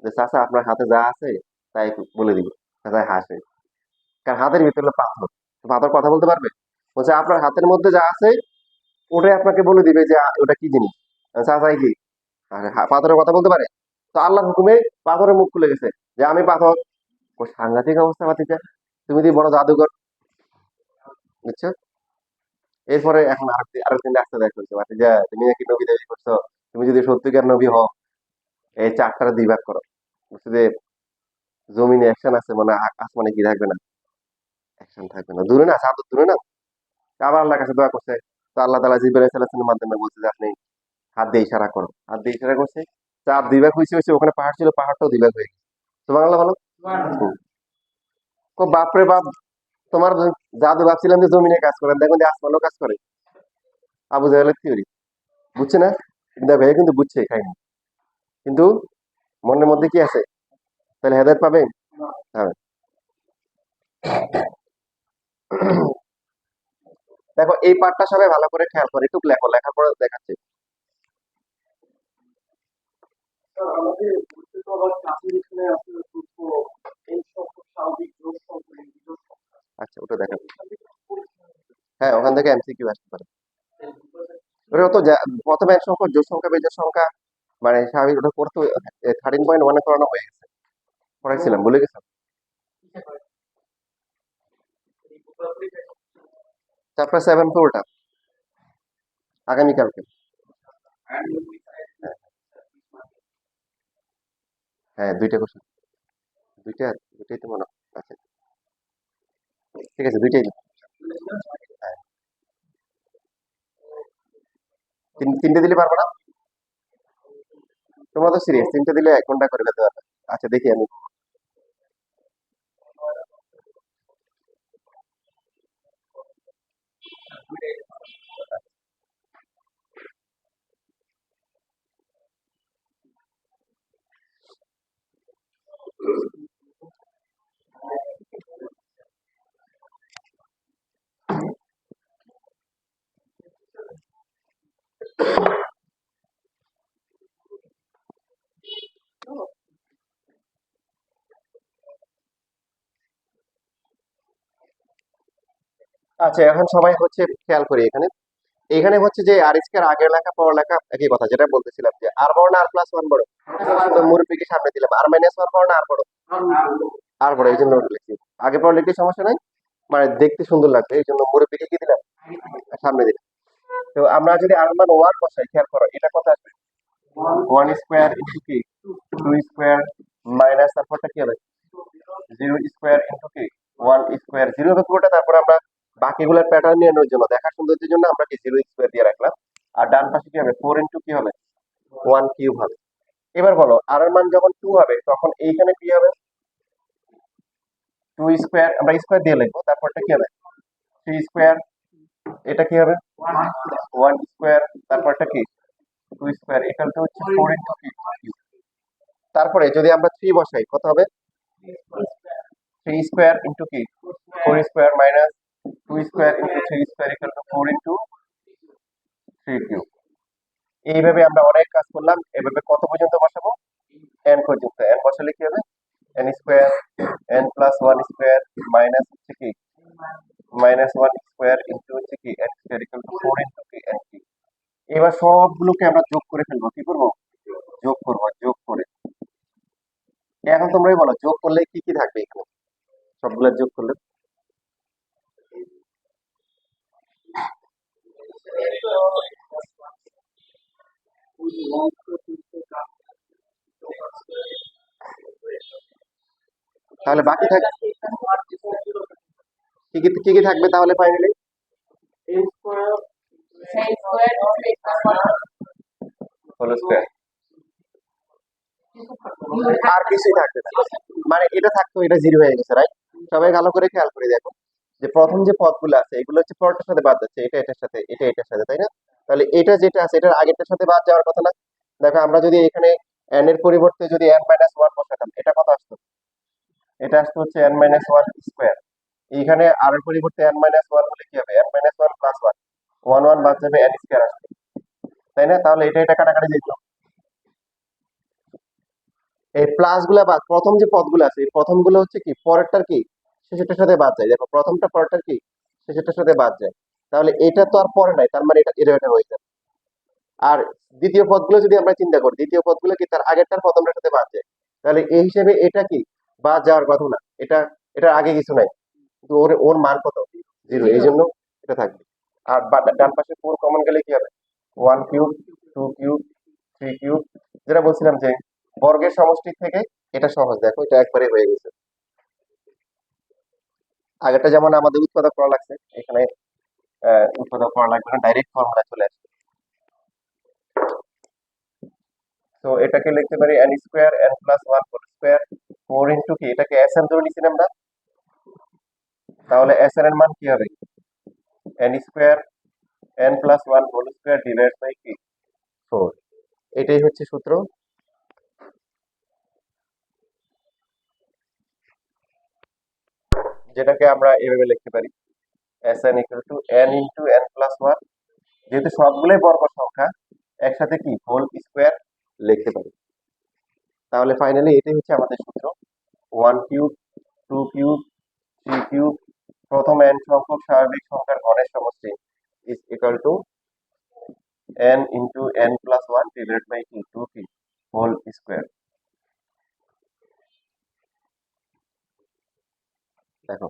যে চাচা আপনার হাতে যা আছে তাই বলে দিবে। চাচা হাসে, কারণ হাতের ভিতরে হলো পাথর, তো পাথর কথা বলতে পারবে? বলছে আপনার হাতের মধ্যে যা আছে ওটাই আপনাকে বলে দিবে যে ওটা কি জিনিস। চাচাই কি আর পাথরের কথা বলতে পারে? তো আল্লাহর হুকুমে পাথরের মুখ খুলে গেছে, যে আমি পাথর। ও সাংঘাতিক অবস্থা পাতিছে, তুমি যদি বড় জাদুকর, বুঝছো? এরপরে এখন আরেকদিন রাস্তা দেখা করছে পাতিজা, তুমি নাকি নবী দাবি করছো, তুমি যদি সত্যিকার নবী হও এই চারটারে দুই ভাগ করো। বুঝছো যে জমিনে অ্যাকশন আছে মানে আসমানে কি থাকবে না? অ্যাকশন থাকবে না, দূরে না, চাঁদ দূরে না। আবার আল্লাহর কাছে দোয়া করছে, তো আল্লাহ তাআলা জিবরাইল আলাইহিস সালামের মাধ্যমে বলছে যে আপনি হাত দিয়ে ইশারা করো, হাত দিয়ে ইশারা করছে, চাঁদ দুই ভাগ হয়েছে, ওখানে পাহাড় ছিল, পাহাড়টাও দুই ভাগ হয়ে গেছে। সুবহানাল্লাহ বলো। হুম। কো বাপরে বাপ, তোমার জাদু ভাবছিলাম যে জমিনে কাজ করে, দেখুন যে আসমানও কাজ করে। আবু জাহেলের থিওরি বুঝছে না, কিন্তু ভাইয়া কিন্তু বুঝছে খাইনি, কিন্তু মনের মধ্যে কি আছে? তাহলে হেদায়েত পাবে? হ্যাঁ। দেখো এই পার্টটা সবাই ভালো করে খেয়াল করে, একটু লেখো, লেখার পরে দেখাচ্ছে। আচ্ছা ওটা দেখা, হ্যাঁ ওখান থেকে এমসিকিউ আসতে পারে। ওটা তো প্রথমে এক সংখ্যা, জোড় সংখ্যা, বেজোড় সংখ্যা, মানে স্বাভাবিক ওটা করতে 13.1 করানো হয়ে গেছে, পড়াইছিলাম ভুলে গেছিলাম। চ্যাপ্টার 7 তো ওটা আগামীকালকে। হ্যাঁ, হ্যাঁ, দুইটা কোশ্চেন, দুইটা দুইটাই তো মনে হয়। আচ্ছা, ঠিক আছে, দুইটাই লিখো। হ্যাঁ, তিনটে দিলে পারবো না? তোমরা তো সিরিয়াস, তিনটে দিলে 1 ঘন্টা করে ফেলতে পারবে। আচ্ছা, দেখি আমি। আচ্ছা, এখন সবাই হচ্ছে খেয়াল করি এখানে। এখানে হচ্ছে যে আর স্কয়ার আগের লেখা পর লেখা একই কথা, যেটা বলতেছিলাম যে আর বড় না আর প্লাস ওয়ান বড়, তো মুরব্বিকে সামনে দিলাম, আর মাইনাস ওয়ান বড় না আর বড়, আর বড়, এই জন্য ওটা লিখছি। আগে পর লিখতে সমস্যা নাই, মানে দেখতে সুন্দর লাগবে, এই জন্য মুরব্বিকে কি দিলাম, সামনে দিলাম। তো আমরা যদি আর মান ওয়ান বসাই, খেয়াল করো এটা কত আসবে, 1 স্কোয়ার ইন্টু কি 2 স্কোয়ার, মাইনাস তারপরটা কি হবে 0 স্কোয়ার ইন্টু কি 1 স্কোয়ার, 0 হবে পুরোটা। তারপর আমরা বাকিগুলোর প্যাটার্ন নিয়ে নেওয়ার জন্য, দেখার সৌন্দর্যের জন্য আমরা কি 0 স্কোয়ার দিয়ে রাখলাম। আর ডান পাশে কি হবে, 4 ইন্টু কি হবে 1 কিউব হবে। এবার বলো আর এর মান যখন 2 হবে তখন এইখানে কি হবে, 2 স্কোয়ার, আমরা স্কোয়ার দিয়ে লিখবো, তারপরটা কি হবে 3 স্কোয়ার, এটা কি হবে 1 স্কোয়ার, তারপরটা কি 2 স্কোয়ার, এটা তো হচ্ছে 4 ইন্টু কি কিউব। তারপরে যদি আমরা 3 বসাই কত হবে, 3 স্কোয়ার ইন্টু কি 4 square, minus 2 square into 3 square equal to 4 into 3 cube. এইভাবে আমরা অনেক কাজ করলাম। এভাবে কত পর্যন্ত বসাবো, এন পর্যন্ত। এন বসালে কি হবে, n square, n plus one square, minus হচ্ছে কি মাইনাস ওয়ান স্কোয়ার ইন্টু হচ্ছে কি N square equal to 4 into কি এন কিউব। এবার সবগুলোকে আমরা যোগ করে ফেলবো, কি করবো, যোগ করবো, যোগ করে। এখন তোমরাই বলো যোগ করলে কি কি থাকবে এখানে, সবগুলা যোগ করলে। তাহলে বাকি থাকবে কি কি থাকবে তাহলে ফাইনালি, হোল স্কোয়ার, আর কিছুই থাকবে না। মানে এটা থাকতো, এটা জিরো হয়ে গেছে, রাইট? সবাই ভালো করে খেয়াল করে দেখো যে প্রথম যে পদগুলো আছে এগুলো হচ্ছে পরেরটার সাথে বাদ যাচ্ছে, এটা এটার সাথে, এটা এটার সাথে, তাই না? তাহলে এটা যেটা আছে এটার আগেরটার সাথে বাদ যাওয়ার কথা না। দেখো আমরা যদি এখানে এন এর পরিবর্তে যদি এন মাইনাস ওয়ান বসাতাম, এটা কত আসতো, এটা আসতো হচ্ছে এন মাইনাস ওয়ান স্কোয়ার। এইখানে আর এর পরিবর্তে এন মাইনাস ওয়ান হলে কি হবে, N minus one plus one, one one বাদ যাবে, এন স্কোয়ার আসবে, তাই না? তাহলে এটা এটা কাটাকাটি যেত। এই প্লাস গুলা বাদ, প্রথম যে পদগুলো আছে এই প্রথম গুলো হচ্ছে কি পরেরটার কি শেষেরটার সাথে বাদ যায়। দেখো প্রথমটা পরেরটার কি শেষেরটার সাথে বাদ যায়, তাহলে এটা তো আর পরে নাই, তার মানে এটা এটা এটা হয়ে যাবে। আর দ্বিতীয় পদগুলো যদি আমরা চিন্তা করি, দ্বিতীয় পদগুলো কি তার আগেরটার প্রথমটার সাথে বাদ যায়, তাহলে এই হিসেবে এটা কি বাদ যাওয়ার কথা না, এটা এটার আগে কিছু নাই, কিন্তু ওর ওর মান কত, জিরো, এই জন্য এটা থাকবে। আর ডান পাশে 4 কমন গেলে কি হবে, 1 কিউব, 2 কিউব, 3 কিউব। যেটা বলছিলাম যে বর্গের সমষ্টি থেকে এটা সহজ, দেখো এটা একবারে হয়ে গেছে। আগেরটা যেমন আমাদের উৎপাদক করা লাগছে, এখানে উৎপাদক করা লাগবে না, ডাইরেক্ট ফর্মুলা চলে আসবে। তো এটাকে লিখতে পারি n square n plus one whole square, 4 into কি, এটাকে এস এন ধরে নিচ্ছি আমরা, তাহলে এস এন এর মান কি হবে, n square n plus one whole square divide by কি 4। এটাই হচ্ছে সূত্র। যেটাকে আমরা এভাবে লিখতে পারি S N equal to N into N plus one, যেহেতু সবগুলোই বর্গ সংখ্যা একসাথে কি হোল স্কোয়ার লিখতে পারি। তাহলে ফাইনালি এটাই হচ্ছে আমাদের সূত্র, 1 কিউব, 2 কিউব, 3 কিউব, প্রথম এন সংখ্যক স্বাভাবিক সংখ্যার গড়ের সমষ্টি is equal to n into n plus one divided by কি টু কি হোল স্কোয়ার। দেখো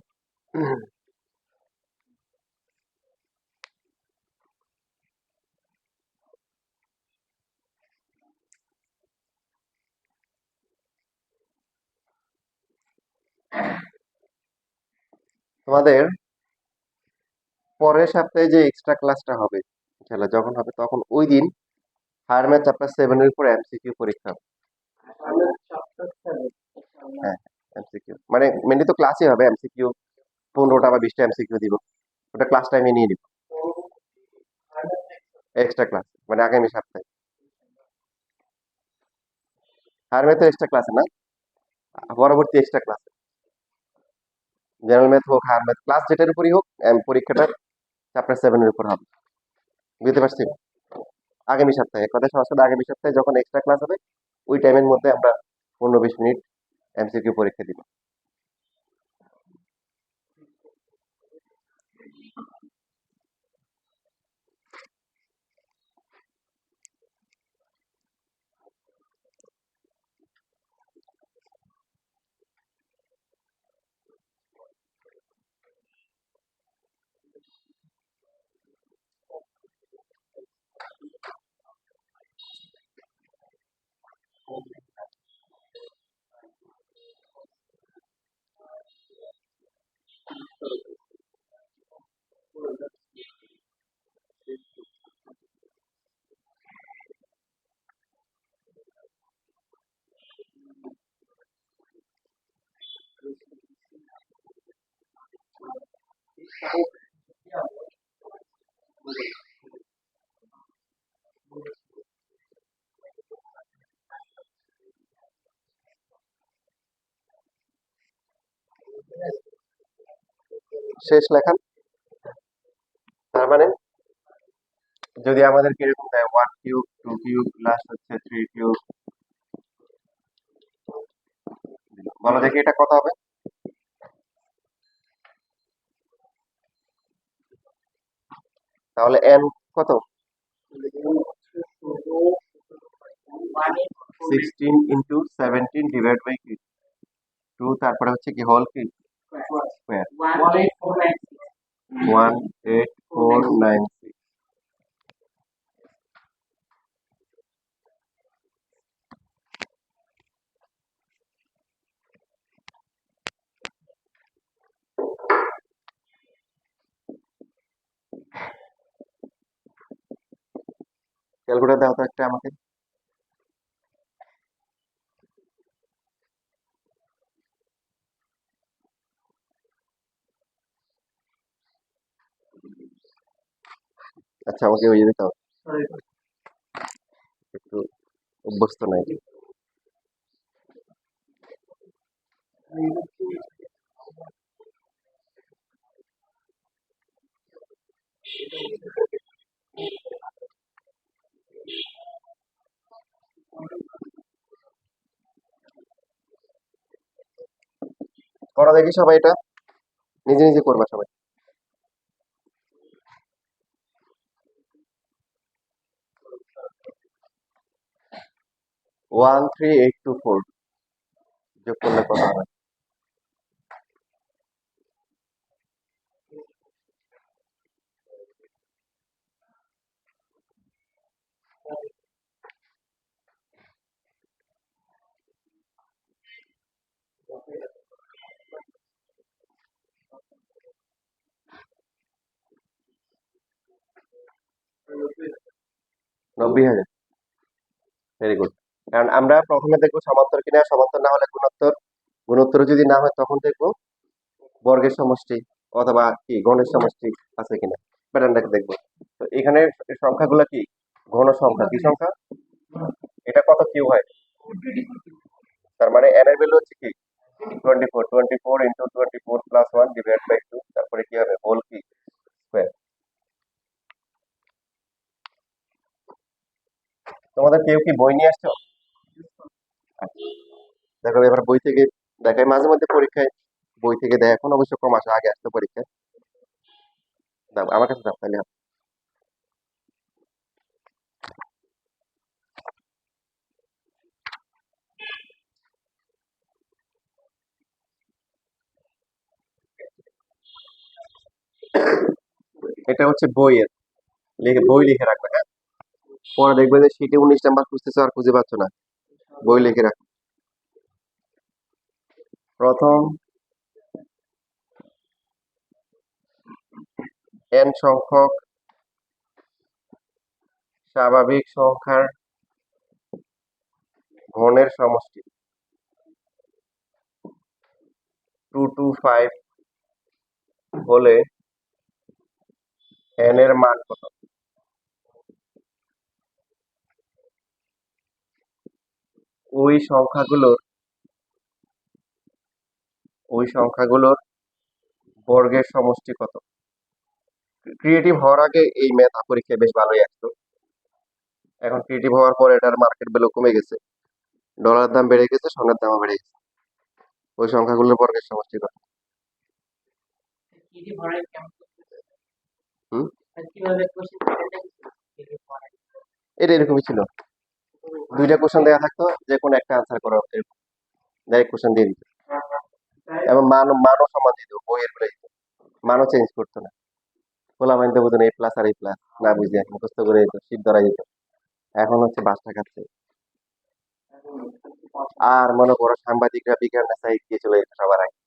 তোমাদের পরের সপ্তাহে যে এক্সট্রা ক্লাসটা হবে ইনশাআল্লাহ, যখন হবে তখন ওই দিন হায়ার ম্যাথ চ্যাপ্টার 7 এর উপর এমসিকিউ পরীক্ষা হবে। হ্যাঁ, এমসিকিউ মানে মেনলি তো ক্লাসই হবে, এমসিকিউ 15টা বা 20টা এমসিকিউ দিব, ওটা ক্লাস টাইমে নিয়ে নিব। এক্সট্রা ক্লাস মানে আগামী সপ্তাহে হায়ার ম্যাথের এক্সট্রা ক্লাসে না, পরবর্তী এক্সট্রা ক্লাসে জেনারেল ম্যাথ হোক হায়ার ম্যাথ ক্লাস যেটার উপরই হোক, পরীক্ষাটা চ্যাপ্টার 7 এর উপর হবে। বুঝতে পারছি? আগামী সপ্তাহে, এক কথায় সহজ কথা, আগামী সপ্তাহে যখন এক্সট্রা ক্লাস হবে ওই টাইমের মধ্যে আমরা 15-20 মিনিট এমসিকিউ পরীক্ষা দিব। শেষ লেখা, তার মানে যদি আমাদের কিরকম দেয় 1 কিউব 2 কিউব লাস্ট হচ্ছে 3 কিউব, বলো দেখি এটা কত হবে? তাহলে n কত? 16 ইন্টু 17 ডিভাইড বাই কি 2, তারপরে হচ্ছে কি হোল কি স্কোয়ার 18496। ক্যালকুলেটর দাও তো একটা আমাকে। আচ্ছা, আমাকে ওই দিতে হবে, একটু অভ্যস্ত নাই। করো দেখি সবাই, এটা নিজে নিজে করবা সবাই। 13824 যোগ করলে কত হবে? নব্বই হাজার। Very good. কারণ আমরা প্রথমে দেখবো সমান্তর কিনা, সমান্তর না হলে গুণোত্তর, গুণোত্তর যদি না হয় তখন দেখবো বর্গের সমষ্টি অথবা কি গণের সমষ্টি আছে কিনা, প্যাটার্নটাকে দেখবো। তো এখানে সংখ্যাগুলো কি ঘন সংখ্যা, কি সংখ্যা? এটা কত কিউ হয়? তার মানে n এর ভ্যালু হচ্ছে কি 24, 24 ইন্টু 24 প্লাস 1 ডিভাইড বাই 2, তারপরে কি হবে হোল কি স্কোয়ার। তোমাদের কেউ কি বই নিয়ে আসছো? আচ্ছা, দেখো এবার বই থেকে দেখাই, মাঝে মধ্যে পরীক্ষায় বই থেকে দেয়, এখন অবশ্য কম আসে, আগে আসতো পরীক্ষায়। দাও আমার কাছে, দাও তাহলে হবে। এটা হচ্ছে বইয়ের, বই লিখে রাখবে, হ্যাঁ। পরে দেখবে যে শীটে 19 নাম্বার খুঁজতেছো আর খুঁজে পাচ্ছ না, বই লিখে রাখো। প্রথম n সংখ্যক স্বাভাবিক সংখ্যার ঘনের সমষ্টি 2 to 5 হলে n এর মান কত? ওই সংখ্যাগুলোর বর্গের সমষ্টি কত? ক্রিয়েটিভ হওয়ার আগে এই ম্যাথ পরীক্ষায় বেশ ভালোই আসতো। এখন ক্রিয়েটিভ হওয়ার পর এটার মার্কেট ভ্যালু কমে গেছে, ডলারের দাম বেড়ে গেছে, সোনার দামও বেড়ে গেছে। ওই সংখ্যাগুলোর বর্গের সমষ্টি কত? হুম, এটা এরকমই ছিল, দুইটা কোশ্চেন দেওয়া থাকতো, যে কোনো একটা আনসার করো, ডাইরেক্ট কোশ্চেন দিয়ে দিত, এবং মানও সমান দিয়ে দিত, বইয়ের গুলো দিত, মানও চেঞ্জ করতো না। খোলা মানতে বুঝতো না, A+ আর A+, না বুঝে মুখস্থ করে দিত, শীত ধরা দিত। এখন হচ্ছে বাসটা খাচ্ছে। আর মনে করো সাংবাদিকরা বিজ্ঞান সাহিত্য দিয়ে চলে যেত সবার আগে।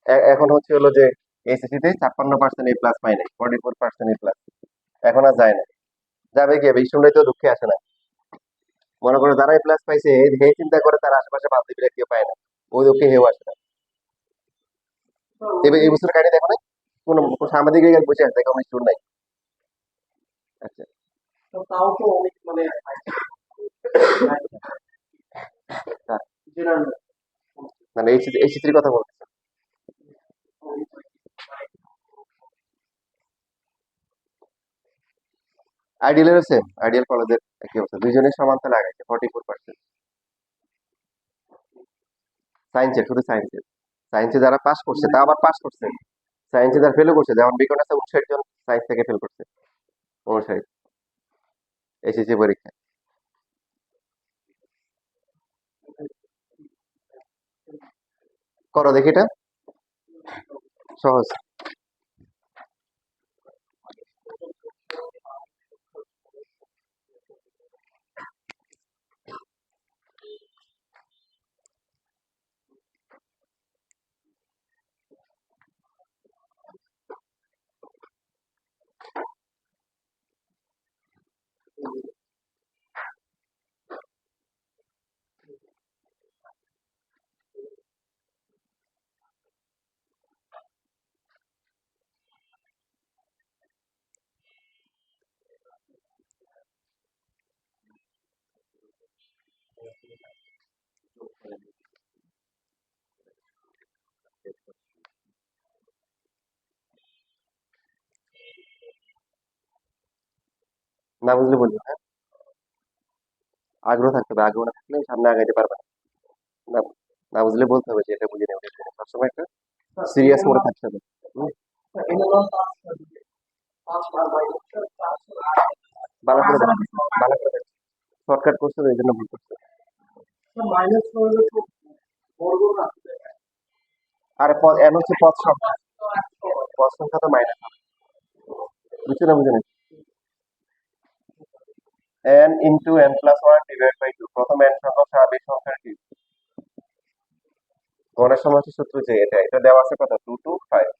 হ্যাঁ, এখন হচ্ছে হলো যে এসএসসি তে 56% A+ পাই নাই, 44% A+, এখন আর যায় না, যাবে কি স্টুডেন্ট তো দুঃখে আসে না। মনে করো যারা A+ পাইছে, হে চিন্তা করে তার আশেপাশে বান্ধবীরা কেউ পায় না, ওই দুঃখে হেও আসে না। এবার এই বছর কাহিনী দেখো না, কোন সাংবাদিক বসে আছে, দেখো স্টুডেন্ট নাই। আচ্ছা, মানে এই চিত্রের কথা বলতেছে। আইডিয়ালের সেম, আইডিয়াল কলেজের একই অবস্থা, দুইজনের সমান তালে আগাইছে 44%। সায়েন্সের, শুধু সায়েন্সের, সায়েন্সে যারা পাস করছে তা আবার পাস করছে, সায়েন্সে যারা ফেলও করছে, যেমন বিজ্ঞান আছে 59 জন সায়েন্স থেকে ফেল করছে, 59 এসএসসি পরীক্ষা। করো দেখি, এটা সহজ। না বুঝলে বলবো, হ্যাঁ, আগ্রহ থাকতে হবে, আগ্রহ না থাকলে সামনে আগাইতে পারবে না। না, না বুঝলে বলতে হবে যে এটা বুঝে নেই, ওটা বুঝে নেই, সবসময় একটা সিরিয়াস মোডে থাকতে হবে। হুম, ভালো করে দেখো, ভালো করে দেখো, শর্টকাট করছে তো এই জন্য ভুল করছে। আর এন হচ্ছে পদ সংখ্যা, পদ সংখ্যা তো মাইনাস, বুঝছো না বুঝে নেই। n into n+1 divide by 2, প্রথম n সংখ্যক স্বাভাবিক সংখ্যার কি গণের সমষ্টি সূত্র, যে এটা দেওয়া আছে কত, 2 to 5,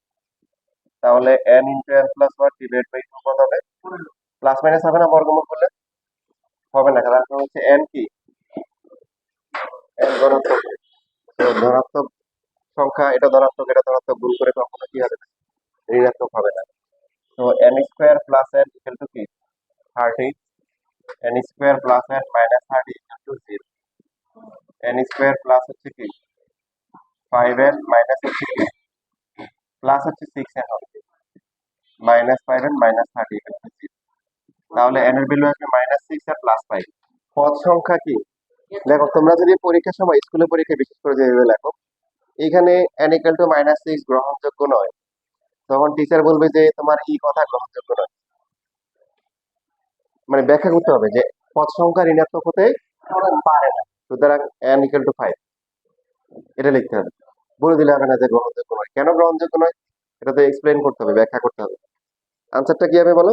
তাহলে n into n+1 divide by 2 কত হবে? প্লাস মাইনাস হবে না, বর্গমূল করলে হবে না, কারণ হচ্ছে n কি, n ধনাত্মক, তো ধনাত্মক সংখ্যা, এটা ধনাত্মক, এটা ধনাত্মক, গুণ করে কখনো কি হবে না, ঋণাত্মক হবে না। তো n² plus n equal to কি, 30, n² plus n minus 30 equal to 0, n² plus হচ্ছে কি 5n মাইনাস হচ্ছে কি প্লাস হচ্ছে 6n হবে, minus 5n minus 30 equal to 0, তাহলে n এর ভ্যালু আসবে -6 আর +5। পদ সংখ্যা কি, দেখো তোমরা যদি পরীক্ষার সময়, স্কুলে পরীক্ষায় বিশেষ করে যেভাবে লেখো, এখানে n ইকুয়াল টু -6 গ্রহণযোগ্য নয়, তখন টিচার বলবে যে তোমার ই কথা গ্রহণযোগ্য নয়, মানে ব্যাখ্যা করতে হবে যে পদ সংখ্যা ঋণাত্মক হতে পারে না, সুতরাং n ইকুয়াল টু 5, এটা লিখতে হবে। বলে দিলে হবে না যে গ্রহণযোগ্য নয়, কেন গ্রহণযোগ্য নয়, এটা তো এক্সপ্লেন করতে হবে, ব্যাখ্যা করতে হবে। আনসারটা কি হবে বলো?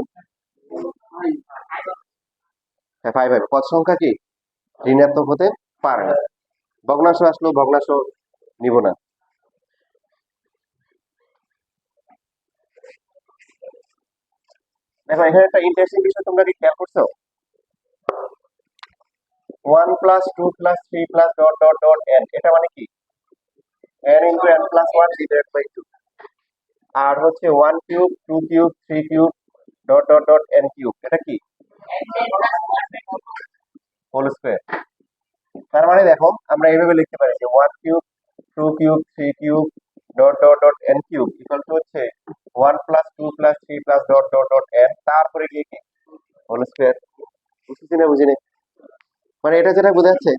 হ্যাঁ 5 হবে। পদ সংখ্যা কি ঋণাত্মক হতে পারে না। ভগ্নাংশ আসলেও ভগ্নাংশ নিব না। দেখো এখানে একটা ইন্টারেস্টিং বিষয় তোমরা কি খেয়াল করছো? 1 plus 2 plus 3 plus dot dot dot n, এটা মানে কি n into n plus 1 divided by 2। আর হচ্ছে 1 cube 2 cube 3 cube dot dot dot n cube, এটা কি হোল স্কয়ার। তার মানে দেখো আমরা এইভাবে লিখতে পারি যে 1 cube 2 cube 3 cube dot dot dot n cube equal to হচ্ছে 1 plus 2 plus 3 plus dot dot dot n, তারপরে গিয়ে কি হোল স্কয়ার। বুঝতেছি না বুঝিনি? মানে এটা যেটা বোঝাচ্ছে,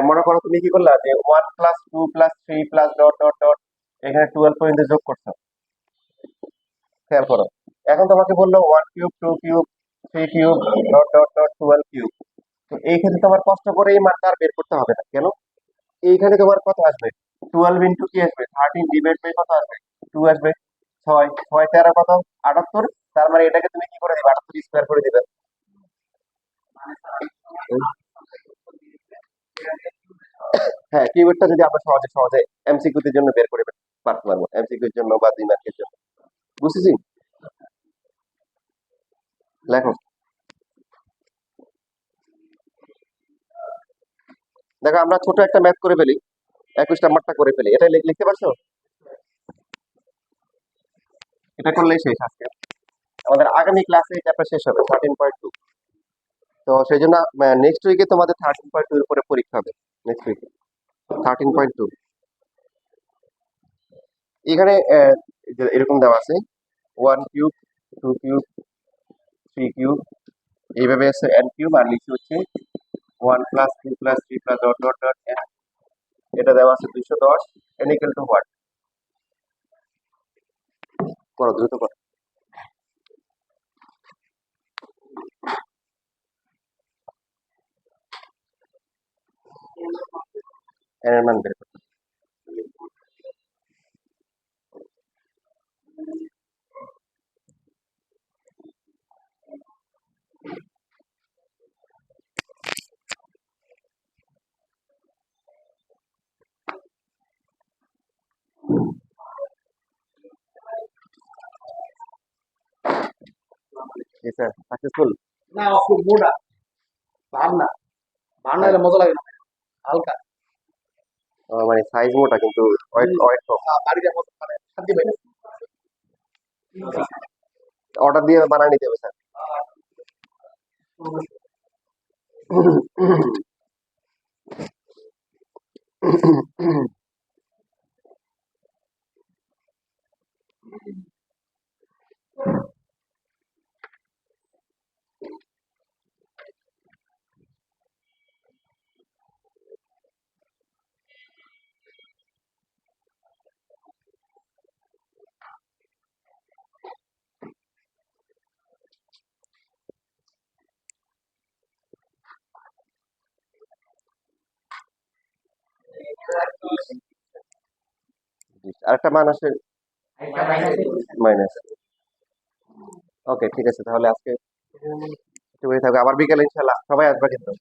মনে করো তুমি কি করলা যে 1 plus 2 plus 3 plus dot dot dot এখানে 12 পর্যন্ত যোগ করছো, খেয়াল করো। এখন তোমাকে বললো 1 cube 2 cube 3 cube dot dot dot 12 cube. তো এই ক্ষেত্রে তোমার কষ্ট করে এই মানটা আর বের করতে হবে না, কেন? এইখানে তোমার কত আসবে? 12 ইন্টু কি আসবে? 13 ডিভাইড বাই কত আসবে? 2 আসবে। 6 6 13 কত? 78। তার মানে এটাকে তুমি কি করে দিবে? 78 স্কয়ার করে দিবে। হ্যাঁ, কিউবেরটা যদি আমরা সহজে সহজে এমসিকিউ এর জন্য বের করে পারতে পারবো, এমসিকিউ এর জন্য বা 2 মার্কের জন্য। বুঝেছি? লেখো। দেখো আমরা ছোট একটা ম্যাথ করে ফেলি, 21 নাম্বারটা করে ফেলি। এটা লিখতে পারছো? এটা করলেই শেষ আজকে। আমাদের আগামী ক্লাসে চ্যাপ্টার শেষ হবে 13.2। তো সেই জন্য নেক্সট উইকে তোমাদের 13.2 এর উপরে পরীক্ষা হবে। নেক্সট উইকে 13.2। এখানে এই যে এরকম দেওয়া আছে 1 কিউব 2 কিউব 3 কিউব, এইভাবে আছে n কিউব, আর নিচে হচ্ছে 1 plus 2 plus 3 plus dot dot dot n। এটা দেওয়া আছে 210। n equal to what? করো দ্রুত করো। n এর মান বের করো। জি স্যার, সাকসেসফুল। না খুব মোটা ভার না, ভার না হলে মজা লাগে না, হালকা মানে সাইজ মোটা কিন্তু ওয়েট ওয়েট কম। বাড়িতে মানে শান্তি পাই না। অর্ডার দিয়ে বানায় নিতে হবে স্যার। আরেকটা মান আসে মাইনাস। ওকে ঠিক আছে, তাহলে আজকে একটু থাকবে, আবার বিকেলে ইনশাল্লাহ সবাই আসবে কিন্তু।